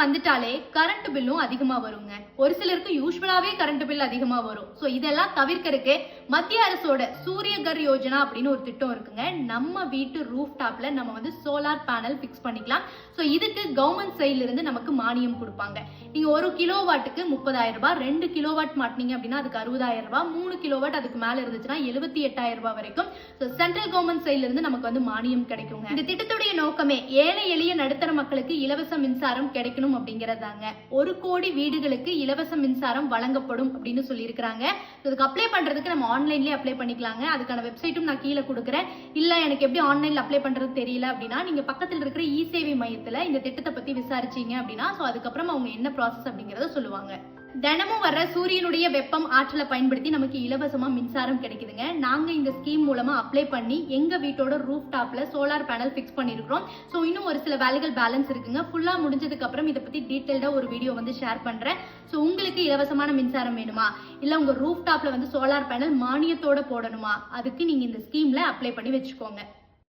வந்துட்டாலே கரண்ட் பில்லும் அதிகமா வருங்க. ஒரு சிலருக்கு யூஸ்வலாவே கரண்ட் பில் அதிகமா வரும். சோ இதெல்லாம் தவிர்க்கறதுக்கு மத்திய அரசோட சூரியகர் யோஜனா அப்படின்னு ஒரு திட்டம் இருக்குங்க. நம்ம வீட்டு ரூஃப் டாப்ல நம்ம வந்து சோலார் பேனல் பிக்ஸ் பண்ணிக்கலாம். சோ இதுக்கு கவர்மெண்ட் சைடுல இருந்து நமக்கு மானியம் கொடுப்பாங்க. நீங்க 1 கிலோவாட்டுக்கு 30,000 ரூபாய், 2 கிலோவாட் மாட்டினீங்க அப்படின்னா அதுக்கு 60,000 ரூபாய், 3 கிலோவாட் அதுக்கு மேல இருந்துச்சுன்னா 78,000 ரூபாய் வரைக்கும் சென்ட்ரல் கவர்மெண்ட் சைடுல இருந்து நமக்கு வந்து மானியம் கிடைக்குங்க. இந்த திட்டத்துடைய நோக்கமே ஏழை எளிய நடுத்தர மக்களுக்கு இலவச மின்சாரம் கிடைக்கணும் அப்படிங்கறதாங்க. 1 கோடி வீடுகளுக்கு இலவச மின்சாரம் வழங்கப்படும் அப்படின்னு சொல்லியிருக்காங்க. இதுக்கு அப்ளை பண்றதுக்கு நம்ம ஆன்லைன்லயே அப்ளை பண்ணிக்கலாங்க. அதுக்கான வெப்சைட்டும் நான் கீழே கொடுக்குறேன். இல்ல எனக்கு எப்படி ஆன்லைன்ல அப்ளை பண்றது தெரியல அப்படின்னா நீங்க பக்கத்துல இருக்கிற இ சேவை மையத்துல இந்த திட்டத்தை பத்தி விசாரிச்சீங்க அப்படின்னா அதுக்கப்புறம் அவங்க என்ன ப்ராசஸ் அப்படிங்கறத சொல்லுவாங்க. தினமும் வர்ற சூரியனுடைய வெப்பம் ஆற்றலை பயன்படுத்தி நமக்கு இலவசமா மின்சாரம் கிடைக்குதுங்க. நாங்க இந்த ஸ்கீம் மூலமா அப்ளை பண்ணி எங்க வீட்டோட ரூஃப் டாப்ல சோலார் பேனல் பிக்ஸ் பண்ணிருக்கோம். சோ இன்னும் ஒரு சில வேலைகள் பேலன்ஸ் இருக்குங்க. ஃபுல்லா முடிஞ்சதுக்கு அப்புறம் இதை பத்தி டீடைல்டா ஒரு வீடியோ வந்து ஷேர் பண்றேன். சோ உங்களுக்கு இலவசமான மின்சாரம் வேணுமா, இல்ல உங்க ரூஃப் டாப்ல வந்து சோலார் பேனல் மானியத்தோட போடணுமா, அதுக்கு நீங்க இந்த ஸ்கீம்ல அப்ளை பண்ணி வச்சுக்கோங்க.